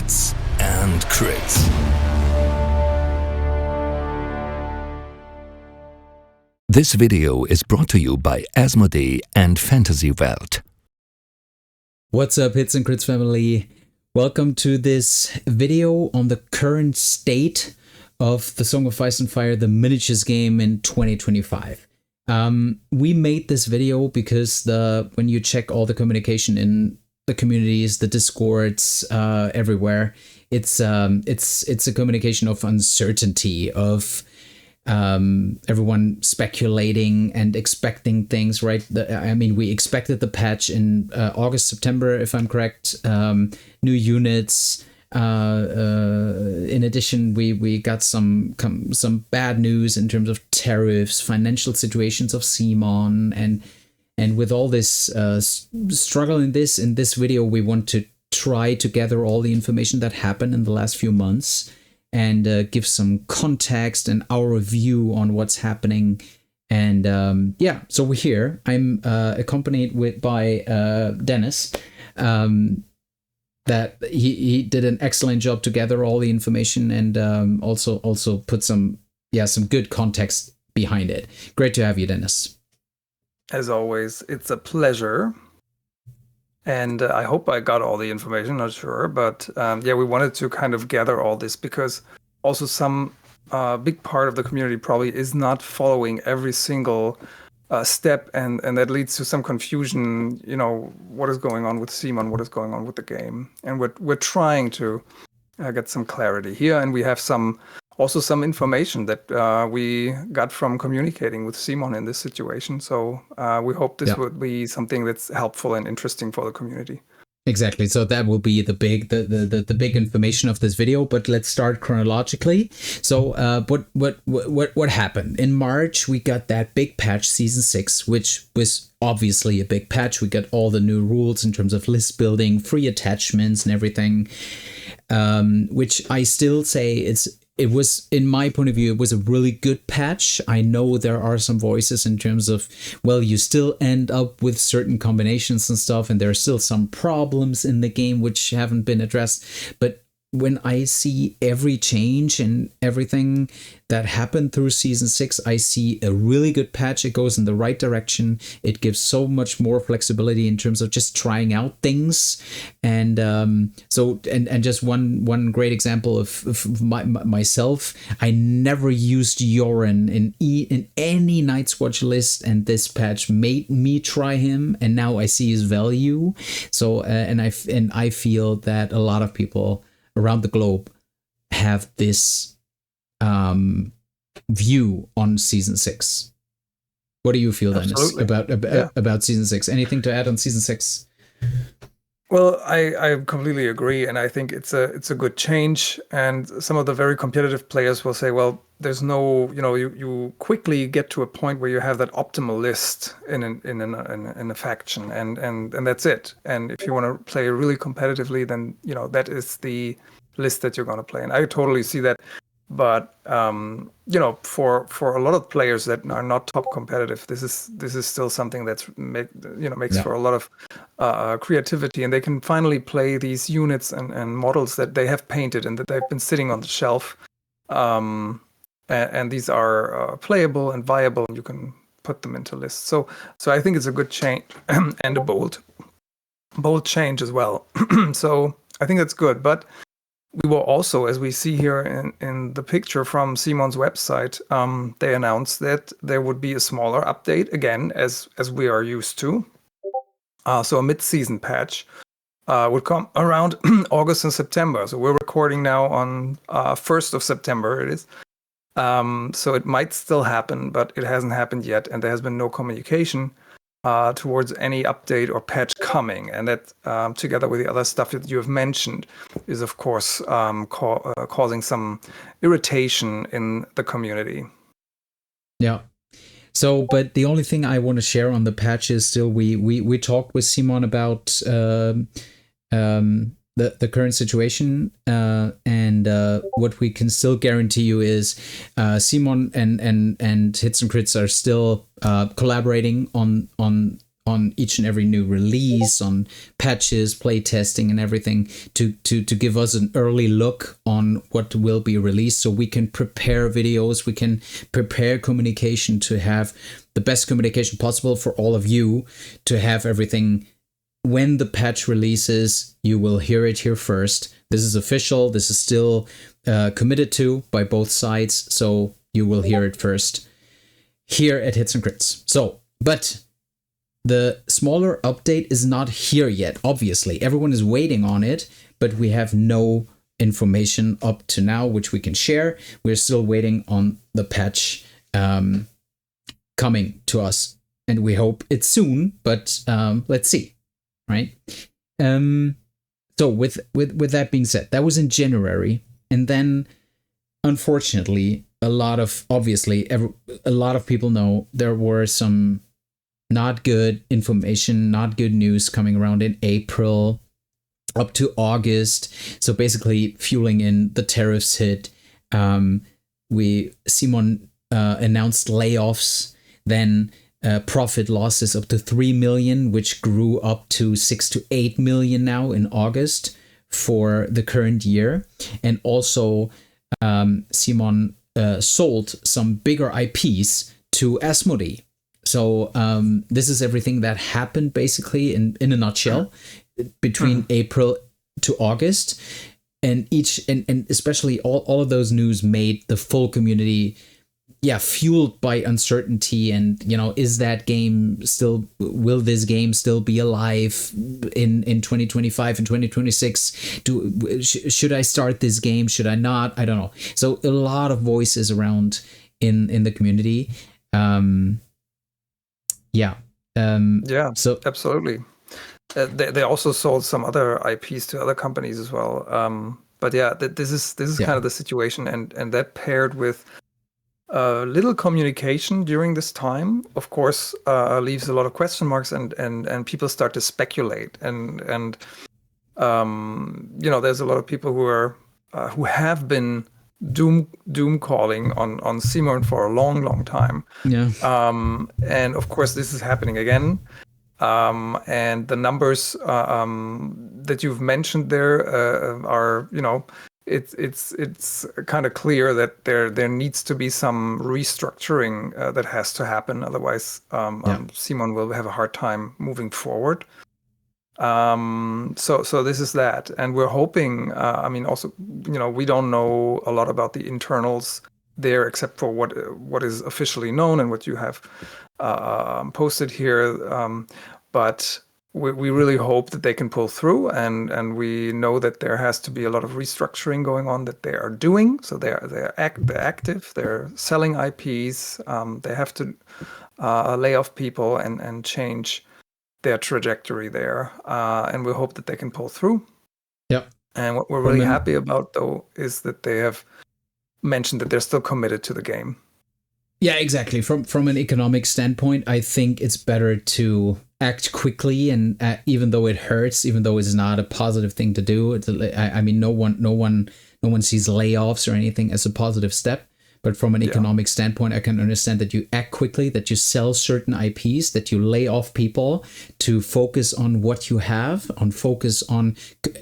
Hits and Crits. This video is brought to you by Asmodee and Fantasy Welt. What's up, Hits and Crits family? Welcome to this video on the current state of the Song of Ice and Fire, the miniatures game in 2025. We made this video because when you check all the communication in the communities, the Discords, everywhere, it's a communication of uncertainty, of everyone speculating and expecting things, right? We expected the patch in August, September, if I'm correct. New units. In addition, we got some bad news in terms of tariffs, financial situations of CMON, and with all this struggle in this video, we want to try to gather all the information that happened in the last few months and give some context and our view on what's happening. And so we're here. I'm accompanied by Dennis. That he did an excellent job to gather all the information and also put some good context behind it. Great to have you, Dennis. As always, it's a pleasure. And I hope I got all the information, not sure. But we wanted to kind of gather all this because also some big part of the community probably is not following every single step. And that leads to some confusion, what is going on with CMON, what is going on with the game. And we're trying to get some clarity here. And we have some information that we got from communicating with CMON in this situation. So we hope this would be something that's helpful and interesting for the community. Exactly. So that will be the big information of this video. But let's start chronologically. So what happened in March? We got that big patch, Season 6, which was obviously a big patch. We got all the new rules in terms of list building, free attachments, and everything. Which I still say it was, in my point of view, it was a really good patch. I know there are some voices in terms of, well, you still end up with certain combinations and stuff, and there are still some problems in the game which haven't been addressed. But when I see every change and everything that happened through Season 6, I see a really good patch. It goes in the right direction. It gives so much more flexibility in terms of just trying out things. And just one great example of myself, I never used Yoren in any Night's Watch list, and this patch made me try him, and now I see his value. So and I feel that a lot of people around the globe have this view on Season 6. What do you feel, Dennis, about Season 6? Anything to add on Season 6? Well, I completely agree, and I think it's a good change. And some of the very competitive players will say, well, there's no, you quickly get to a point where you have that optimal list in a faction, and that's it. And if you want to play really competitively, then that is the list that you're going to play. And I totally see that. But for a lot of players that are not top competitive, this is still something that's makes for a lot of creativity, and they can finally play these units and models that they have painted and that they've been sitting on the shelf, and these are playable and viable, and you can put them into lists. So I think it's a good change and a bold change as well. So I think that's good, but we will also, as we see here in the picture from CMON's website, they announced that there would be a smaller update, again, as we are used to. So a mid-season patch would come around August and September. So we're recording now on 1st of September, it is. So it might still happen, but it hasn't happened yet, and there has been no communication towards any update or patch coming. And that, together with the other stuff that you have mentioned, is of course causing some irritation in the community. Yeah. So, but the only thing I want to share on the patch is still we talked with CMON about the current situation, and what we can still guarantee you is CMON and Hits and Crits are still collaborating on on each and every new release, on patches, playtesting, and everything to give us an early look on what will be released, so we can prepare videos, we can prepare communication to have the best communication possible for all of you, to have everything. When the patch releases, you will hear it here first. This is official. This is still committed to by both sides, so you will hear it first here at Hits and Crits. So, but the smaller update is not here yet, obviously. Everyone is waiting on it, but we have no information up to now which we can share. We're still waiting on the patch coming to us, and we hope it's soon, but let's see, right? So with that being said, that was in January, and then unfortunately, a lot of people know there were some not good information, not good news coming around in April up to August. So basically fueling in the tariffs hit. CMON announced layoffs, then profit losses up to 3 million, which grew up to 6 to 8 million now in August for the current year. And also CMON sold some bigger IPs to Asmodee. So this is everything that happened basically in a nutshell between April to August, and especially all of those news made the full community fueled by uncertainty. And is that game still, will this game still be alive in 2025 and 2026? Should I start this game? Should I not? I don't know. So a lot of voices around in the community. So absolutely. They also sold some other IPs to other companies as well. But this is kind of the situation, and that paired with little communication during this time, of course, leaves a lot of question marks, and people start to speculate, and there's a lot of people who have been doom calling on CMON for a long time. And of course this is happening again. And the numbers that you've mentioned there are, it's kind of clear that there needs to be some restructuring that has to happen. Otherwise, CMON will have a hard time moving forward. So this is that, and we're hoping. Also, we don't know a lot about the internals there, except for what is officially known and what you have posted here. But we really hope that they can pull through, and we know that there has to be a lot of restructuring going on that they are doing. So they're active. They're selling IPs. They have to lay off people and change their trajectory there, and we hope that they can pull through. And what we're really happy about, though, is that they have mentioned that they're still committed to the game. Exactly. From an economic standpoint, I think it's better to act quickly, and even though it hurts, even though it's not a positive thing to do, no one sees layoffs or anything as a positive step. But from an economic standpoint, I can understand that you act quickly, that you sell certain IPs, that you lay off people to focus on what you have, focus on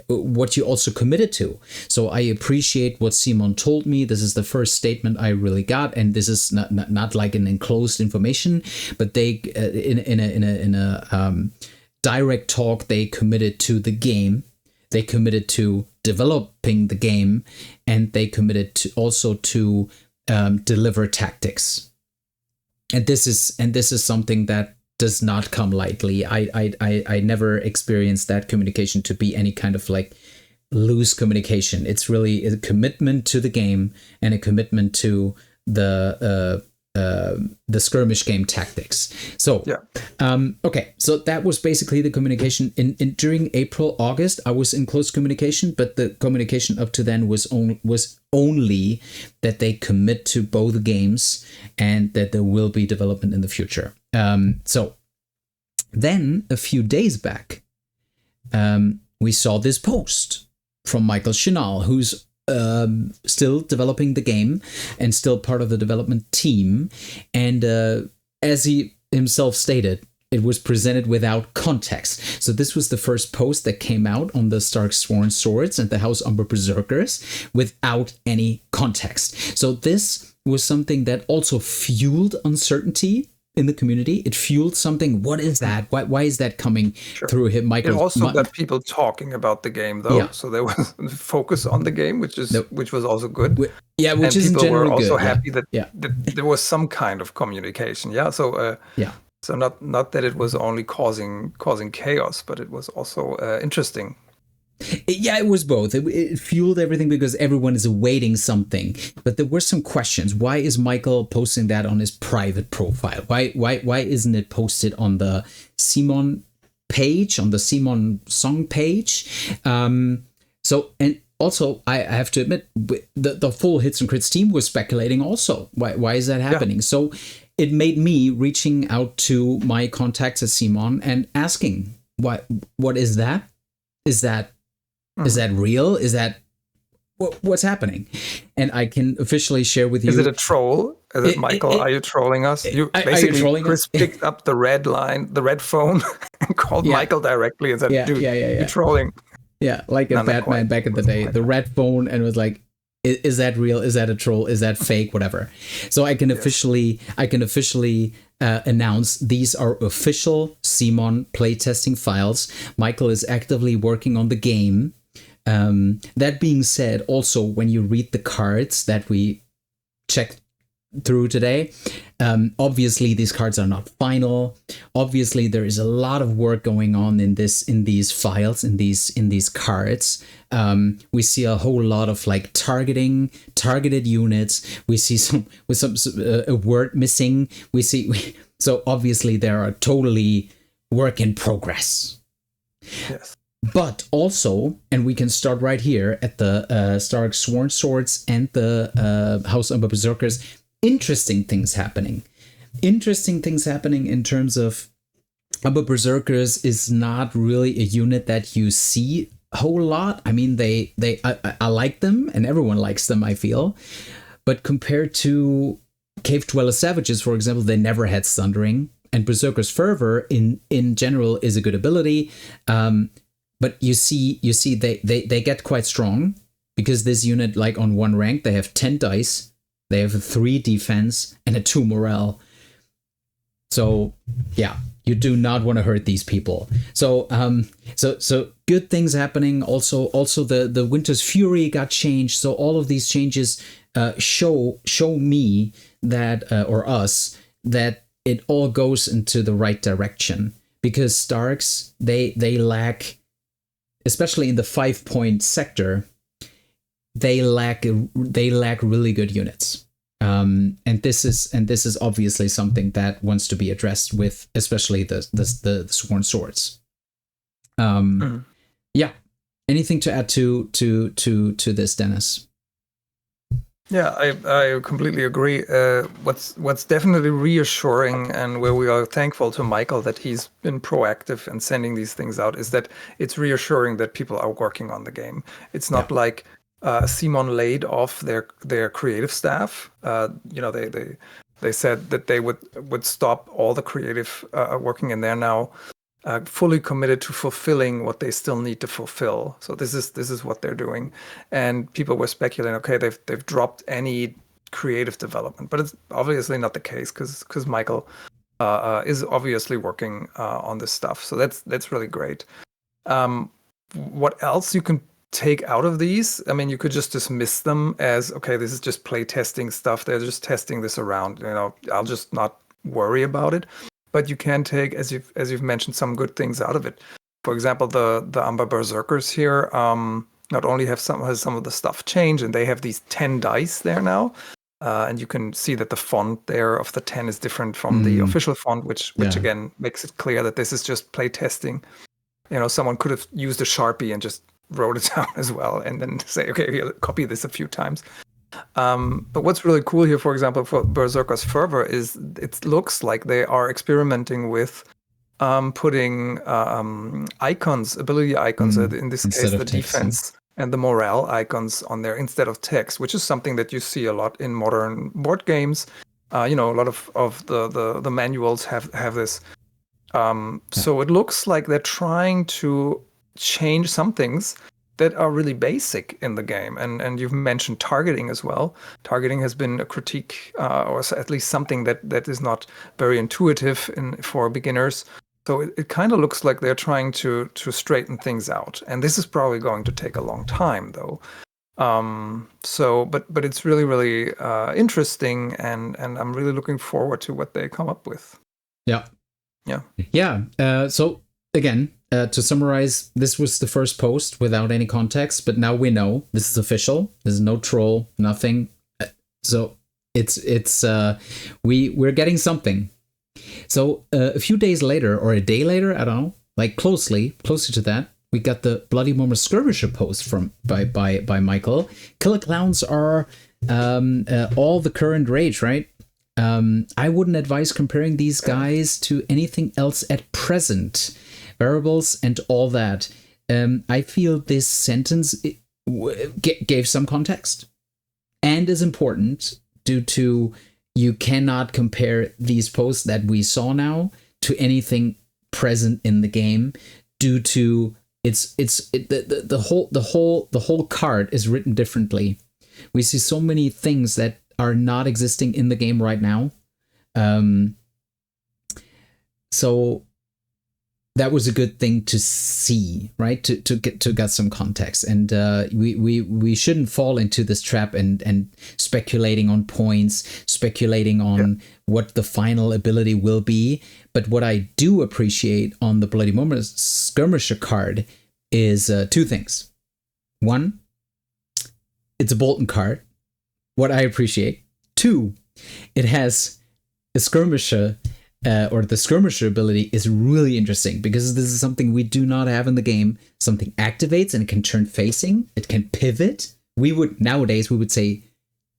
what you also committed to. So I appreciate what CMON told me. This is the first statement I really got, and this is not like an enclosed information, but they in a direct talk, they committed to the game. They committed to developing the game, and they committed to also to deliver tactics, and this is something that does not come lightly. I never experienced that communication to be any kind of like loose communication. It's really a commitment to the game and a commitment to the skirmish game tactics. So okay, so that was basically the communication in during April, August. I was in close communication, but the communication up to then was only that they commit to both games and that there will be development in the future. So then a few days back, we saw this post from Michael Shinall, who's still developing the game and still part of the development team. And as he himself stated, it was presented without context. So this was the first post that came out on the Stark Sworn Swords and the House Umber Berserkers without any context. So this was something that also fueled uncertainty in the community. It fueled something. What is that? Why is that coming through him? Michael. It also got people talking about the game, though. Yeah. So there was focus on the game, which was also good. Yeah, which and is people generally were also good. happy that there was some kind of communication. Yeah. So So not that it was only causing chaos, but it was also interesting. Yeah, it was both. It fueled everything because everyone is awaiting something. But there were some questions. Why is Michael posting that on his private profile? Why isn't it posted on the CMON page, on the CMON song page? So, and also, I have to admit, the full Hits and Crits team was speculating also. Why is that happening? Yeah. So it made me reaching out to my contacts at CMON and asking, what is that? Is that real? Is that what's happening? And I can officially share with you. Is it a troll? Is it Michael? Are you trolling us? Basically, Chris picked up the red phone and called Michael directly and said, "Dude, you're trolling." Yeah, like a Batman back in the day, the red phone, and was like, "Is that real? Is that a troll? Is that fake? Whatever." So I can officially announce these are official CMON playtesting files. Michael is actively working on the game. That being said, also when you read the cards that we checked through today, obviously these cards are not final. Obviously there is a lot of work going on in these files, in these cards. We see a whole lot of like targeted units. We see some a word missing. So obviously there are totally work in progress. Yes. But also, and we can start right here at the Stark Sworn Swords and the House Umber Berserkers. Interesting things happening in terms of Umber Berserkers is not really a unit that you see a whole lot. I mean, I like them and everyone likes them, I feel. But compared to Cave Dweller Savages, for example, they never had Sundering, and Berserker's Fervor in general is a good ability. But you see they get quite strong because this unit, like on 1 rank, they have 10 dice, they have a 3 defense and a 2 morale. So yeah, you do not want to hurt these people. So so good things happening. Also the Winter's Fury got changed. So all of these changes show me that or us that it all goes into the right direction, because Starks they lack. Especially in the 5-point sector, they lack really good units, and this is obviously something that wants to be addressed with, especially the Sworn Swords. Yeah. Anything to add to this, Dennis? Yeah, I completely agree. What's definitely reassuring, and where we are thankful to Michael that he's been proactive and sending these things out, is that it's reassuring that people are working on the game. It's not like CMON laid off their creative staff. They said that they would stop all the creative working, and they're now fully committed to fulfilling what they still need to fulfill. So this is what they're doing, and people were speculating, okay, they've dropped any creative development, but it's obviously not the case because Michael is obviously working on this stuff. So that's really great. What else you can take out of these? I mean, you could just dismiss them as, okay, this is just play testing stuff. They're just testing this around. I'll just not worry about it. But you can take, as you've mentioned, some good things out of it. For example, the Umber Berserkers here not only has some of the stuff changed, and they have these 10 dice there now, and you can see that the font there of the 10 is different from the official font, which again makes it clear that this is just play testing. Someone could have used a Sharpie and just wrote it down as well, and then say, okay, here, copy this a few times. But what's really cool here, for example, for Berserker's Fervor, is it looks like they are experimenting with putting ability icons, in this case the defense and the morale icons on there instead of text, which is something that you see a lot in modern board games. A lot of the manuals have this So it looks like they're trying to change some things that are really basic in the game. And you've mentioned targeting as well. Targeting has been a critique, or at least something that is not very intuitive for beginners. So it kind of looks like they're trying to straighten things out. And this is probably going to take a long time, though. But it's really, really interesting, and I'm really looking forward to what they come up with. Yeah. Yeah. So again, to summarize, this was the first post without any context, but now we know this is official. There's no troll, nothing. So we're getting something. So a few days later, or a day later, I don't know, like closer to that, we got the Bloody Murmur Skirmisher post by Michael. Killer Clowns are all the current rage, right? I wouldn't advise comparing these guys to anything else at present. Variables and all that. I feel this sentence gave some context and is important due to you cannot compare these posts that we saw now to anything present in the game due to the whole card is written differently. We see so many things that are not existing in the game right now. So that was a good thing to see, right? To get some context, and we shouldn't fall into this trap and speculating on points, speculating on what the final ability will be. But what I do appreciate on the Bloody Murmur Skirmisher card is two things. One, it's a Bolton card. What I appreciate. Two, it has a skirmisher. Or the skirmisher ability is really interesting because this is something we do not have in the game. Something activates and it can turn facing. It can pivot. Nowadays we would say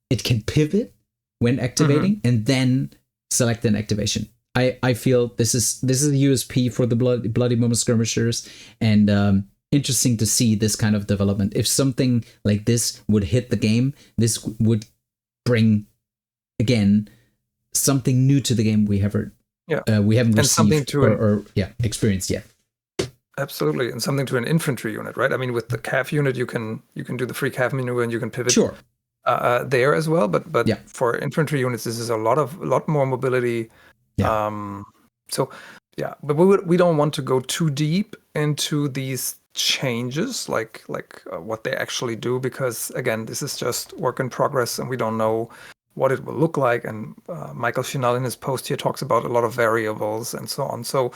it can pivot when activating and then select an activation. I feel this is a USP for the Bloody Murmur Skirmishers, and interesting to see this kind of development. If something like this would hit the game, this would bring again something new to the game we haven't received or experienced yet. Absolutely, and something to an infantry unit, right? I mean, with the cav unit, you can do the free cav maneuver and you can pivot there as well. But for infantry units, this is a lot more mobility. Yeah. But we don't want to go too deep into these changes, like what they actually do, because again, this is just work in progress, and we don't know what it will look like. And Michael Shinall in his post here talks about a lot of variables and so on. So,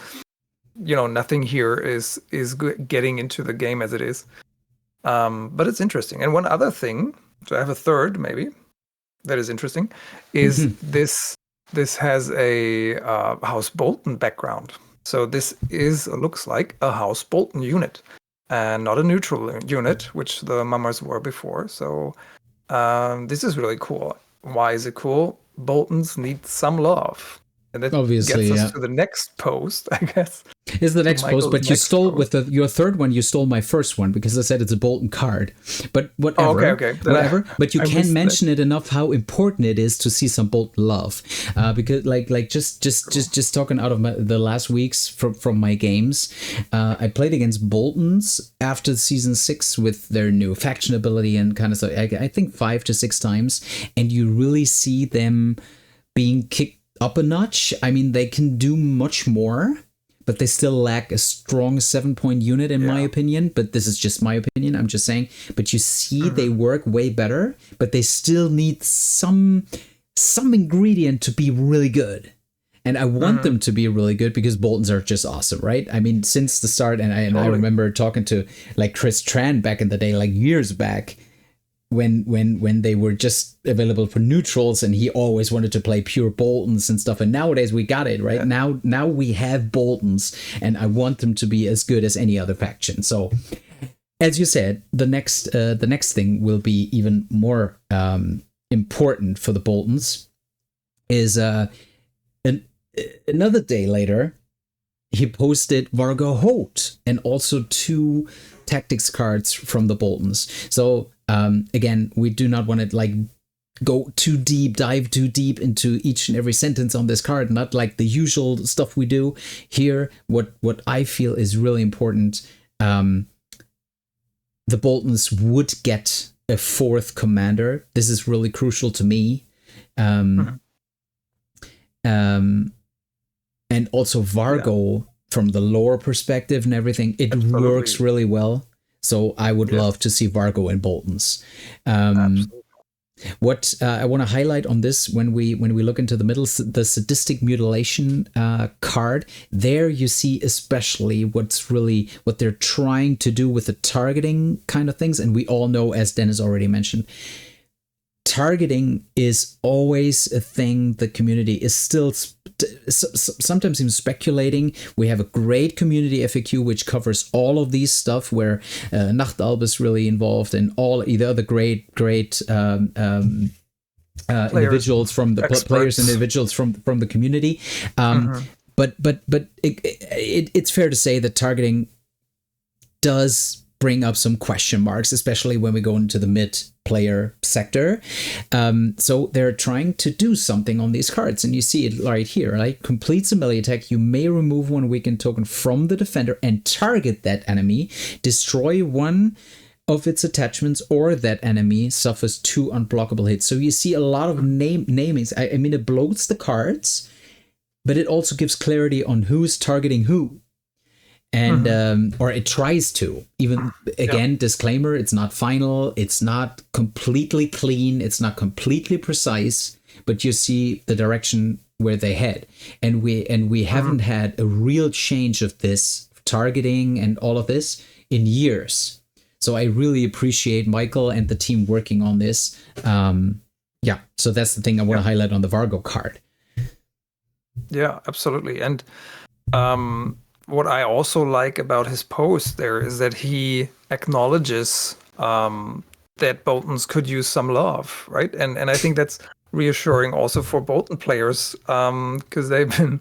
nothing here is getting into the game as it is. But it's interesting. And one other thing, so I have a third maybe, that is interesting, is this has a House Bolton background. So this looks like a House Bolton unit and not a neutral unit, which the Mummers were before. So this is really cool. Why is it cool? Boltons need some love. And that obviously gets us to the next post, I guess. Is the next post, but you stole post. With your third one, you stole my first one because I said it's a Bolton card. But whatever, whatever. But you can mention it enough how important it is to see some Bolton love, because like just talking out of the last weeks from my games, I played against Boltons after season 6 with their new faction ability and kind of stuff. I think 5 to 6 times, and you really see them being kicked up a notch. I mean, they can do much more, but they still lack a strong 7-point unit in my opinion. But this is just my opinion. I'm just saying. But you see, they work way better, but they still need some ingredient to be really good. And I want them to be really good because Boltons are just awesome, right? I mean, since the start, and I remember talking to like Chris Tran back in the day, like years back, when they were just available for neutrals, and he always wanted to play pure Boltons and stuff. And nowadays we got it, right? Yeah. Now we have Boltons, and I want them to be as good as any other faction. So, as you said, the next thing will be even more important for the Boltons. Is another day later, he posted Vargo Holt and also 2 tactics cards from the Boltons. So again, we do not want to like go too deep, dive too deep into each and every sentence on this card, not like the usual stuff we do here. What I feel is really important, the Boltons would get a 4th commander. This is really crucial to me. And also Vargo, from the lore perspective and everything, it works really well. So I would love to see Vargo in Boltons. What I want to highlight on this, when we look into the middle, the sadistic mutilation card, there you see especially what they're trying to do with the targeting kind of things. And we all know, as Dennis already mentioned, targeting is always a thing the community is still sometimes even speculating. We have a great community FAQ which covers all of these stuff, where Nachtalb is really involved, and all the other great individuals from the players and individuals from the community. But it's fair to say that targeting does bring up some question marks, especially when we go into the mid-player sector. So they're trying to do something on these cards, and you see it right here. Like, completes a melee attack, you may remove 1 weakened token from the defender and target that enemy, destroy 1 of its attachments, or that enemy suffers 2 unblockable hits. So you see a lot of namings. I mean, it bloats the cards, but it also gives clarity on who's targeting who. And or it tries to. Even again, disclaimer, it's not final, it's not completely clean, it's not completely precise, but you see the direction where they head. And we haven't had a real change of this targeting and all of this in years. So I really appreciate Michael and the team working on this. So that's the thing I want to highlight on the Vargo card. Yeah, absolutely. And what I also like about his post there is that he acknowledges that Boltons could use some love, right? And I think that's reassuring also for Bolton players, because they've been,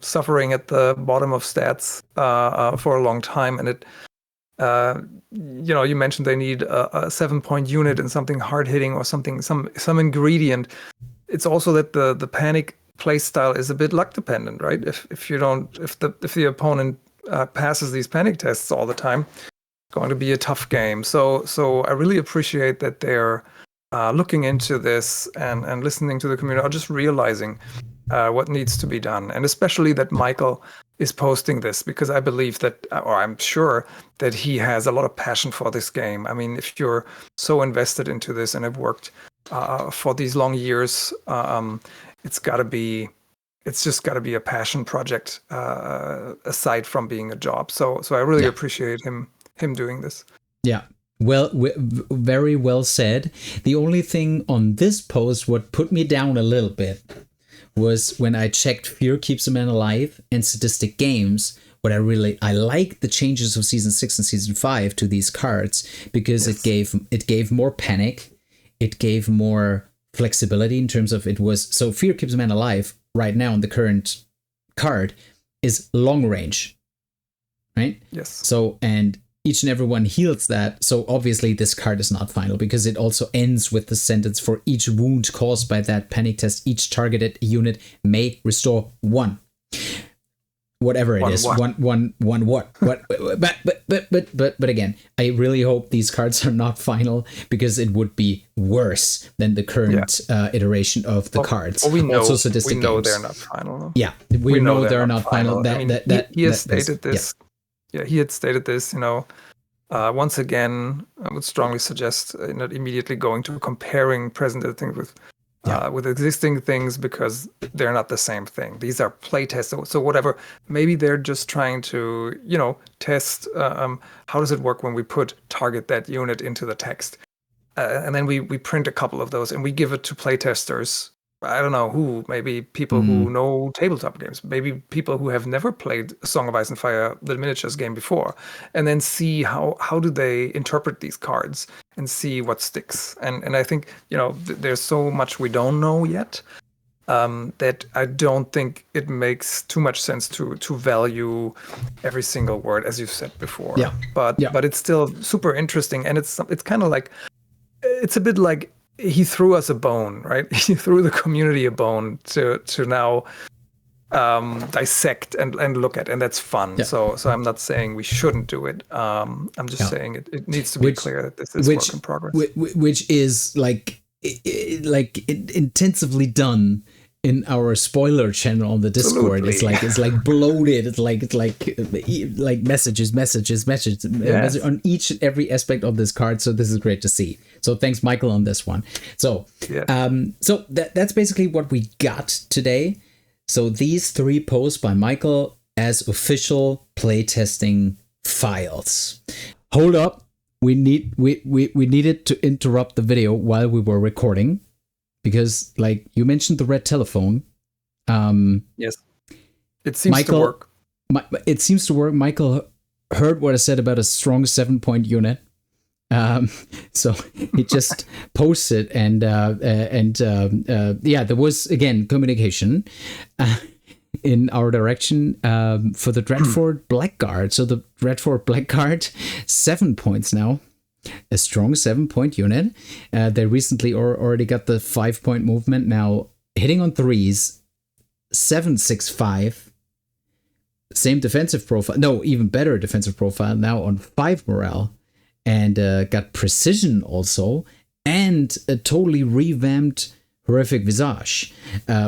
suffering at the bottom of stats for a long time. And it, you mentioned they need a 7-point unit and something hard hitting or something, some ingredient. It's also that the panic playstyle is a bit luck dependent, right? If the opponent passes these panic tests all the time, it's going to be a tough game. So I really appreciate that they're looking into this and listening to the community, or just realizing what needs to be done, and especially that Michael is posting this, because I believe that, or I'm sure that he has a lot of passion for this game. I mean, if you're so invested into this and have worked for these long years, it's just got to be a passion project aside from being a job. So I really appreciate him doing this. Yeah. Well, very well said. The only thing on this post, what put me down a little bit, was when I checked Fear Keeps a Man Alive and Sadistic Games. What I like the changes of Season 6 and Season 5 to these cards, because it gave more panic, it gave more flexibility in terms of so Fear Keeps a Man Alive right now in the current card is long range, right? Yes. So, and each and every one heals that. So obviously this card is not final, because it also ends with the sentence, for each wound caused by that panic test, each targeted unit may restore 1. Whatever it is, one what? But again, I really hope these cards are not final, because it would be worse than the current iteration of the cards. We know, also Sadistic we know Games. they're not final. Though. Yeah, we know they're not final. He has stated this. Yeah, he had stated this. Once again, I would strongly suggest not immediately going to comparing present things with existing things, because they're not the same thing. These are playtests. So whatever, maybe they're just trying to, test how does it work when we target that unit into the text. And then we print a couple of those and we give it to playtesters. I don't know who, maybe people who know tabletop games, maybe people who have never played Song of Ice and Fire, the miniatures game before, and then see how do they interpret these cards and see what sticks. And I think, there's so much we don't know yet, that I don't think it makes too much sense to value every single word, as you said before. Yeah. But it's still super interesting, and it's kind of like, it's a bit like he threw us a bone, right? He threw the community a bone to now dissect and look at, and that's fun. Yeah. So I'm not saying we shouldn't do it. I'm just saying it needs to be clear that this is work in progress. Which is like intensively done in our spoiler channel on the Discord. Absolutely. It's like bloated. It's like messages on each and every aspect of this card. So this is great to see. So thanks, Michael, on this one. So so that's basically what we got today. So these 3 posts by Michael as official playtesting files. Hold up, we needed to interrupt the video while we were recording because, like, you mentioned the red telephone. Yes, it seems to work. It seems to work. Michael heard what I said about a strong 7-point unit. So he just posted and there was again communication in our direction for the Dreadfort Blackguard. So the Dreadfort Blackguard, 7 points now, a strong 7-point unit. They recently already got the 5-point movement, now hitting on 3s, 7-6-5. Same defensive profile, no, even better defensive profile now on 5 morale. And got precision also, and a totally revamped horrific visage,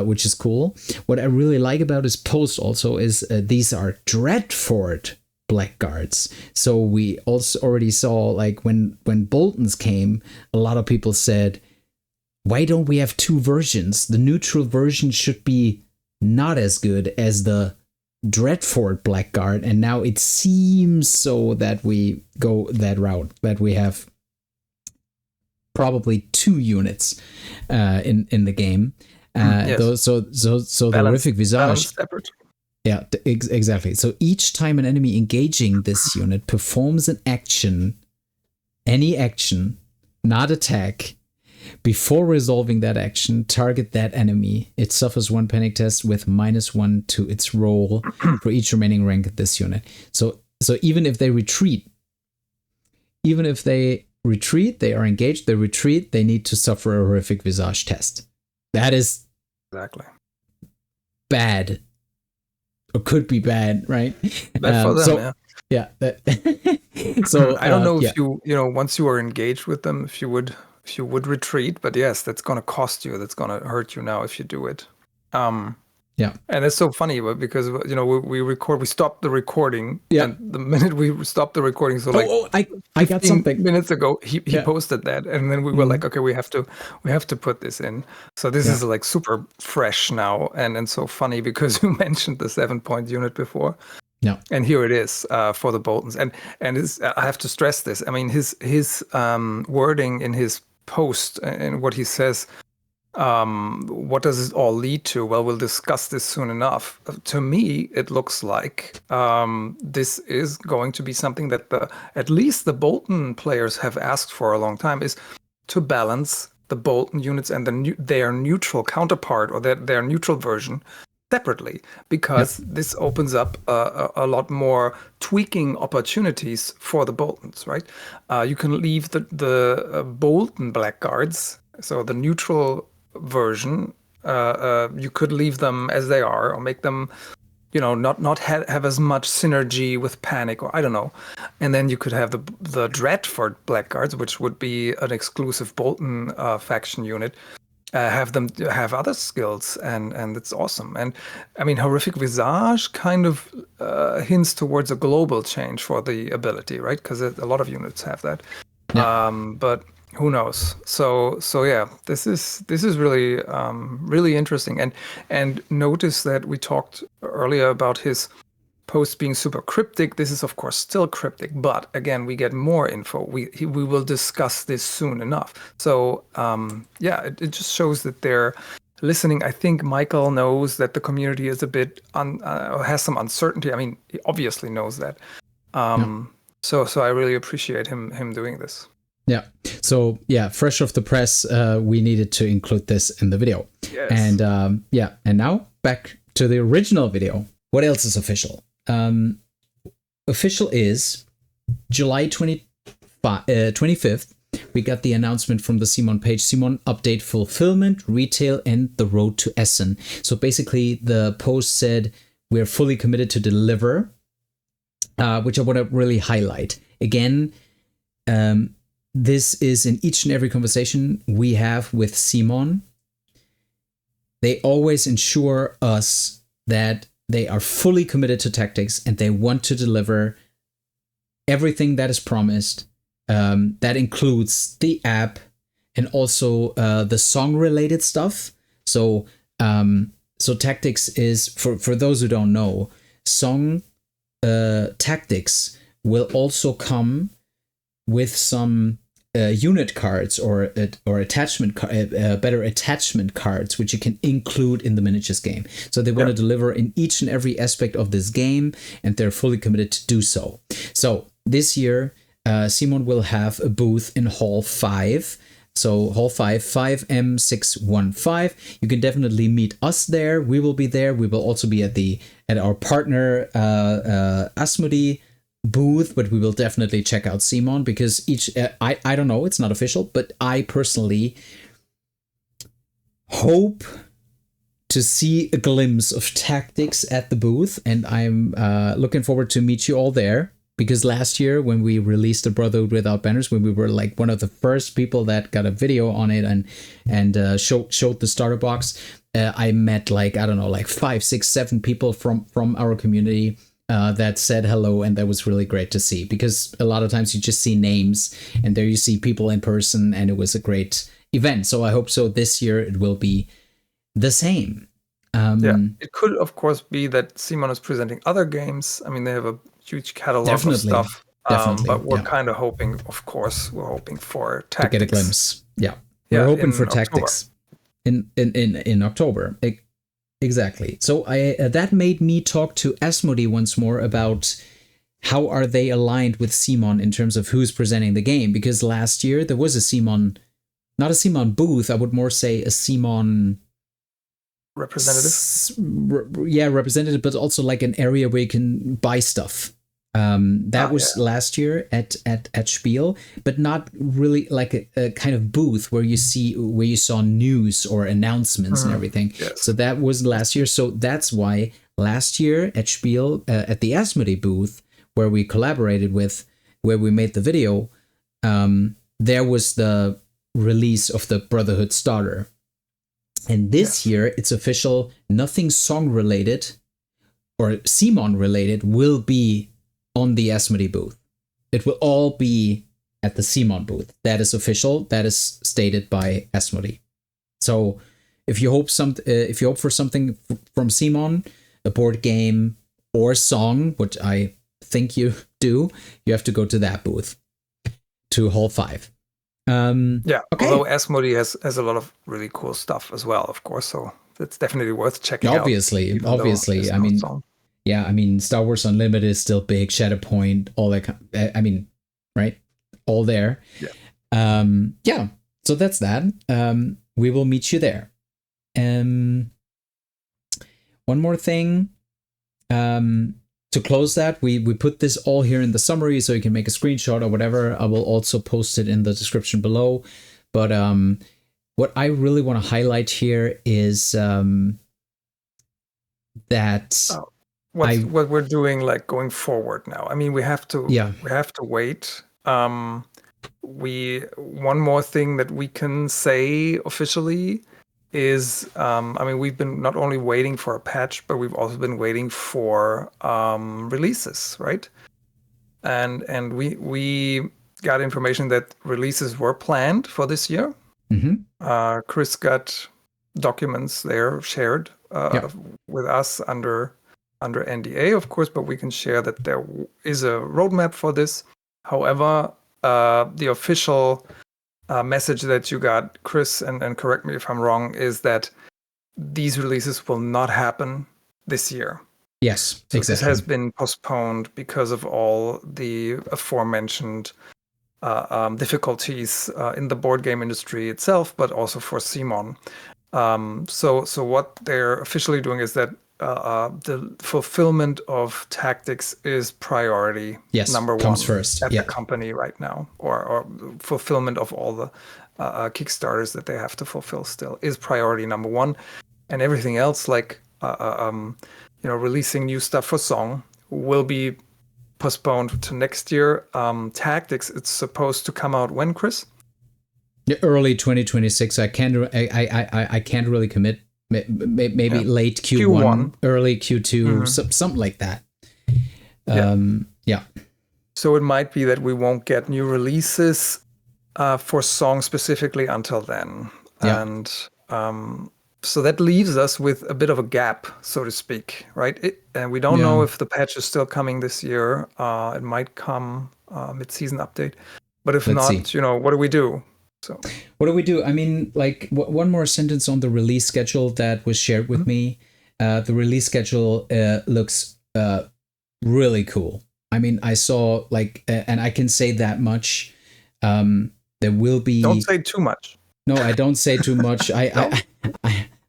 which is cool. What I really like about his post also is these are Dreadfort Blackguards. So we also already saw, like, when Boltons came, a lot of people said, why don't we have 2 versions? The neutral version should be not as good as the Dreadfort Blackguard, and now it seems so that we go that route, that we have probably 2 units in the game. Yes. So the horrific visage. Yeah, exactly. So each time an enemy engaging this unit performs an action, any action, not attack, before resolving that action, target that enemy. It suffers 1 panic test with -1 to its roll for each remaining rank of this unit. So even if they retreat, they are engaged, they retreat, they need to suffer a horrific visage test. That is exactly bad, or could be bad, right? Bad for them, yeah. So I don't know if you once you are engaged with them, if you would retreat, but yes, that's going to cost you. That's going to hurt you now if you do it. And it's so funny because we stopped the recording. Yeah. And the minute we stopped the recording, so I got something minutes ago. He posted that, and then we were like, okay, we have to put this in. So this is like super fresh now, and so funny because you mentioned the 7-point unit before. Yeah. And here it is for the Boltons, and I have to stress this. I mean, his wording in his post and what he says. What does it all lead to? Well, we'll discuss this soon enough. To me, it looks like this is going to be something that at least the Bolton players have asked for a long time, is to balance the Bolton units and their neutral counterpart or their neutral version separately, because this opens up a lot more tweaking opportunities for the Boltons, right? You can leave the Bolton Blackguards, so the neutral version, you could leave them as they are, or make them, not have as much synergy with panic, or I don't know. And then you could have the Dreadfort Blackguards, which would be an exclusive Bolton faction unit. Have them have other skills, and it's awesome. And I mean, Horrific Visage kind of hints towards a global change for the ability, right? Because a lot of units have that. Yeah. But who knows? So yeah, this is really really interesting. And notice that we talked earlier about his post being super cryptic. This is of course still cryptic, but again, we get more info. We will discuss this soon enough. So it just shows that they're listening. I think Michael knows that the community is a bit has some uncertainty. I mean, he obviously knows that. So I really appreciate him doing this. Yeah. So fresh off the press, we needed to include this in the video. Yes. And and now back to the original video. What else is official? Official is July 25th. we got the announcement from the CMON page, CMON update fulfillment, retail, and the road to Essen. So basically the post said, we're fully committed to deliver, which I want to really highlight. Again, this is in each and every conversation we have with CMON. They always ensure us that they are fully committed to tactics and they want to deliver everything that is promised. That includes the app and also the song-related stuff. So tactics is, for those who don't know, tactics will also come with some unit cards or attachment better attachment cards, which you can include in the miniatures game. So they want to deliver in each and every aspect of this game, and they're fully committed to do so. So this year, CMON will have a booth in Hall 5. So Hall 5, 5M615. You can definitely meet us there. We will be there. We will also be at our partner Asmodee booth, but we will definitely check out CMON because I don't know, it's not official, but I personally hope to see a glimpse of tactics at the booth, and I'm looking forward to meet you all there. Because last year when we released the Brotherhood Without Banners, when we were like one of the first people that got a video on it and showed the starter box, I met like, I don't know, like 5, 6, 7 people from our community that said hello, and that was really great to see. Because a lot of times you just see names, and there you see people in person, and it was a great event. So I hope so this year it will be the same. It could of course be that CMON is presenting other games. I mean, they have a huge catalog of stuff. But we're kind of hoping, of course, for tactics. To get a glimpse. We're hoping for tactics in October. Exactly. So that made me talk to Asmodee once more about how are they aligned with CMON in terms of who's presenting the game. Because last year there was a CMON, not a CMON booth, I would more say a CMON representative, but also like an area where you can buy stuff. That was last year at Spiel, but not really like a kind of booth where you saw news or announcements and everything. Yes. So that was last year. So that's why last year at Spiel, at the Asmodee booth where we collaborated with, where we made the video, there was the release of the Brotherhood starter. And this year, it's official, nothing song related or CMON related will be on the Asmodee booth. It will all be at the CMON booth. That is official. That is stated by Asmodee. So if you hope for something from CMON, a board game or song, which I think you do, you have to go to that booth, to Hall 5. Okay. Although Asmodee has a lot of really cool stuff as well, of course, so it's definitely worth checking out. Obviously. I mean, I mean, Star Wars Unlimited is still big, Shatterpoint, all that. I mean, right? All there. So that's that. We will meet you there. One more thing. To close that, we put this all here in the summary so you can make a screenshot or whatever. I will also post it in the description below. But what I really want to highlight here is that what we're doing, like going forward now. I mean, we have to wait. One more thing that we can say officially is, I mean, we've been not only waiting for a patch, but we've also been waiting for releases, right? And we got information that releases were planned for this year. Mm-hmm. Chris got documents there shared with us under NDA, of course, but we can share that there is a roadmap for this. However, the official message that you got, Chris, and correct me if I'm wrong, is that these releases will not happen this year. Yes, so exactly. This has been postponed because of all the aforementioned difficulties in the board game industry itself, but also for CMON. So what they're officially doing is that the fulfillment of tactics is priority number comes one first at the company right now, or fulfillment of all the Kickstarters that they have to fulfill still is priority number one, and everything else like releasing new stuff for Song will be postponed to next year. Tactics, it's supposed to come out when, Chris? Early 2026. I can't really commit. Maybe late Q1, early Q2, something like that. So it might be that we won't get new releases for Song specifically until then. And so that leaves us with a bit of a gap, so to speak, right? And we don't know if the patch is still coming this year. It might come mid-season update. But if not, see. What do we do? So what do we do? I mean, like one more sentence on the release schedule that was shared with me. The release schedule looks really cool. I mean, I saw and I can say that much. There will be. Don't say too much. No, I don't say too much.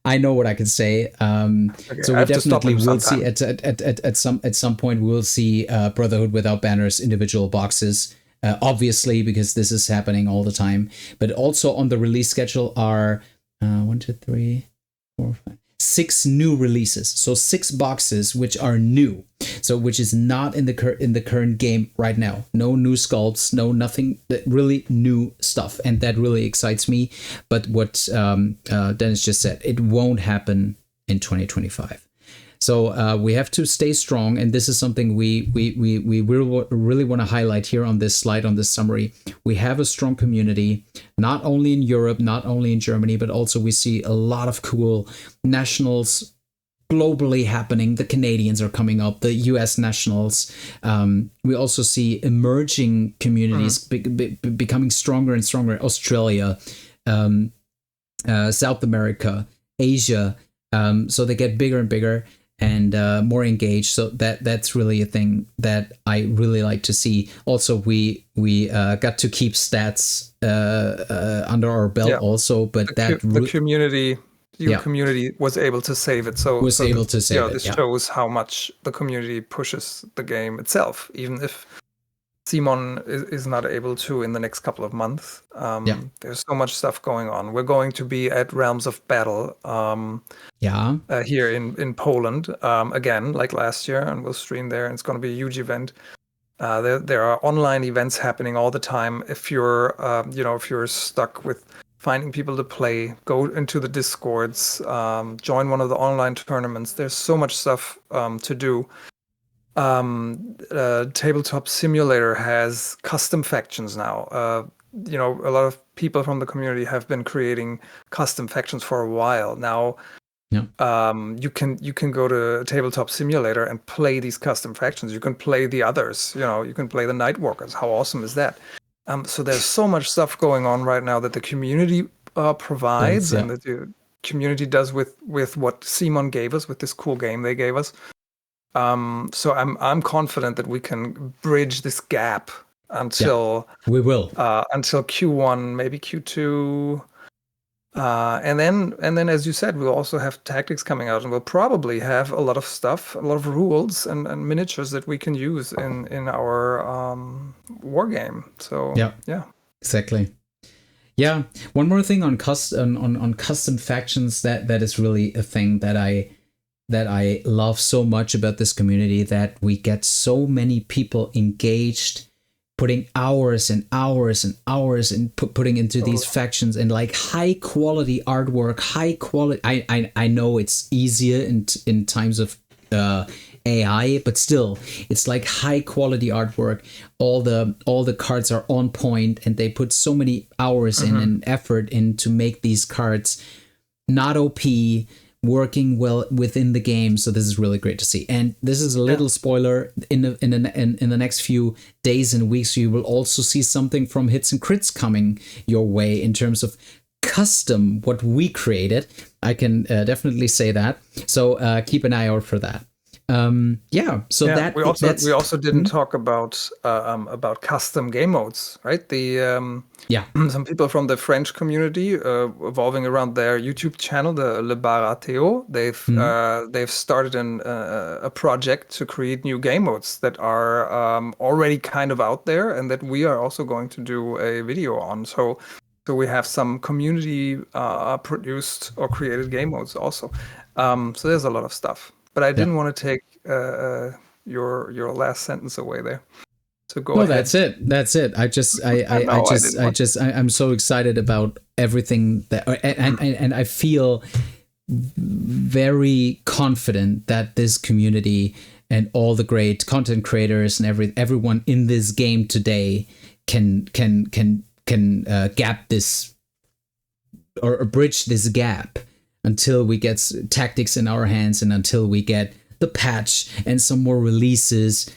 I know what I can say. Okay, so we definitely will see at some point we'll see Brotherhood Without Banners individual boxes. Obviously, because this is happening all the time. But also on the release schedule are 6 new releases. So 6 boxes which are new. So which is not in the current game right now. No new sculpts, no nothing. Really new stuff, and that really excites me. But what Dennis just said, it won't happen in 2025. So we have to stay strong, and this is something we really want to highlight here on this slide, on this summary. We have a strong community, not only in Europe, not only in Germany, but also we see a lot of cool nationals globally happening. The Canadians are coming up, the US nationals. We also see emerging communities becoming stronger and stronger. Australia, South America, Asia. So they get bigger and bigger and more engaged. So that's really a thing that I really like to see. Also, we got to keep stats under our belt also, but the community was able to save it. So this shows how much the community pushes the game itself, even if CMON is not able to in the next couple of months. There's so much stuff going on. We're going to be at Realms of Battle here in Poland again, like last year, and we'll stream there, and it's going to be a huge event. There are online events happening all the time. If you're if you're stuck with finding people to play, go into the Discords, join one of the online tournaments. There's so much stuff to do. Tabletop Simulator has custom factions now. A lot of people from the community have been creating custom factions for a while now. You can go to Tabletop Simulator and play these custom factions. You can play the others. You can play the Nightwalkers. How awesome is that? So there's so much stuff going on right now that the community provides, and that the community does with what CMON gave us, with this cool game they gave us. So I'm confident that we can bridge this gap until we will until Q1, maybe Q2, and then as you said, we'll also have tactics coming out, and we'll probably have a lot of stuff, a lot of rules and miniatures that we can use in our war game. So exactly. Yeah, one more thing on custom factions that is really a thing that I love so much about this community, that we get so many people engaged, putting hours and hours and hours in putting into these factions, and like high quality artwork, high quality. I know it's easier in times of AI, but still, it's like high quality artwork. All the cards are on point, and they put so many hours in and effort in to make these cards not OP, working well within the game. So this is really great to see. And this is a little spoiler. In the next few days and weeks, you will also see something from Hits and Crits coming your way in terms of custom, what we created. I can definitely say that. So keep an eye out for that. Yeah. So Yeah, that we also didn't talk about custom game modes, right? Yeah. Some people from the French community evolving around their YouTube channel, the Le Barateo, they've started a project to create new game modes that are already kind of out there, and that we are also going to do a video on. So we have some community produced or created game modes also. So there's a lot of stuff. But I didn't want to take your last sentence away there. So go ahead. That's it. I'm so excited about everything that, and I feel very confident that this community and all the great content creators and everyone in this game today can gap this or bridge this gap until we get tactics in our hands and until we get the patch and some more releases.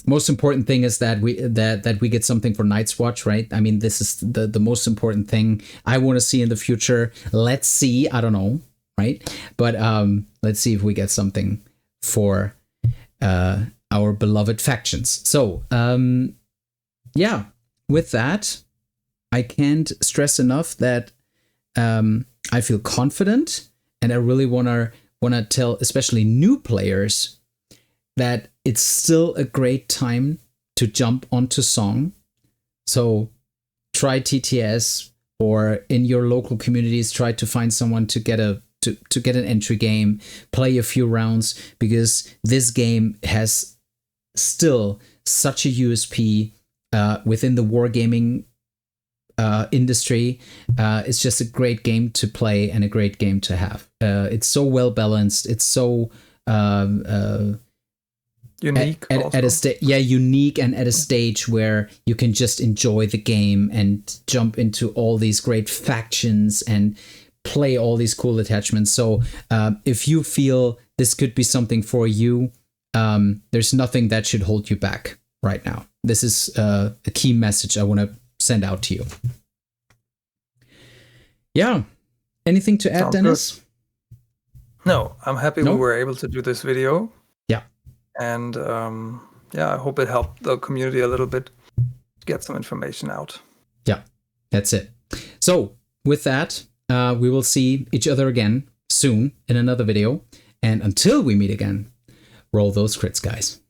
Most important thing is that we get something for Night's Watch, right? I mean, this is the most important thing I want to see in the future. Let's see. I don't know, right? But let's see if we get something for our beloved factions. So yeah, with that, I can't stress enough that I feel confident, and I really wanna tell especially new players that it's still a great time to jump onto Song. So try TTS, or in your local communities, try to find someone to get an entry game, play a few rounds, because this game has still such a USP within the wargaming industry. It's just a great game to play and a great game to have. It's so well balanced. It's so unique. Unique, and at a stage where you can just enjoy the game and jump into all these great factions and play all these cool attachments. So if you feel this could be something for you, there's nothing that should hold you back right now. This is a key message I want to send out to you. Yeah. Anything to add, Sounds Dennis? Good. No, I'm happy we were able to do this video. Yeah. And I hope it helped the community a little bit to get some information out. Yeah, that's it. So with that, we will see each other again soon in another video. And until we meet again, roll those crits, guys.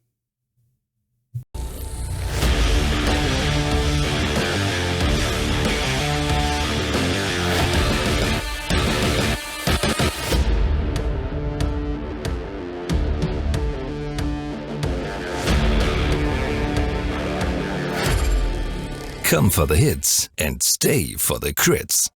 Come for the hits and stay for the crits.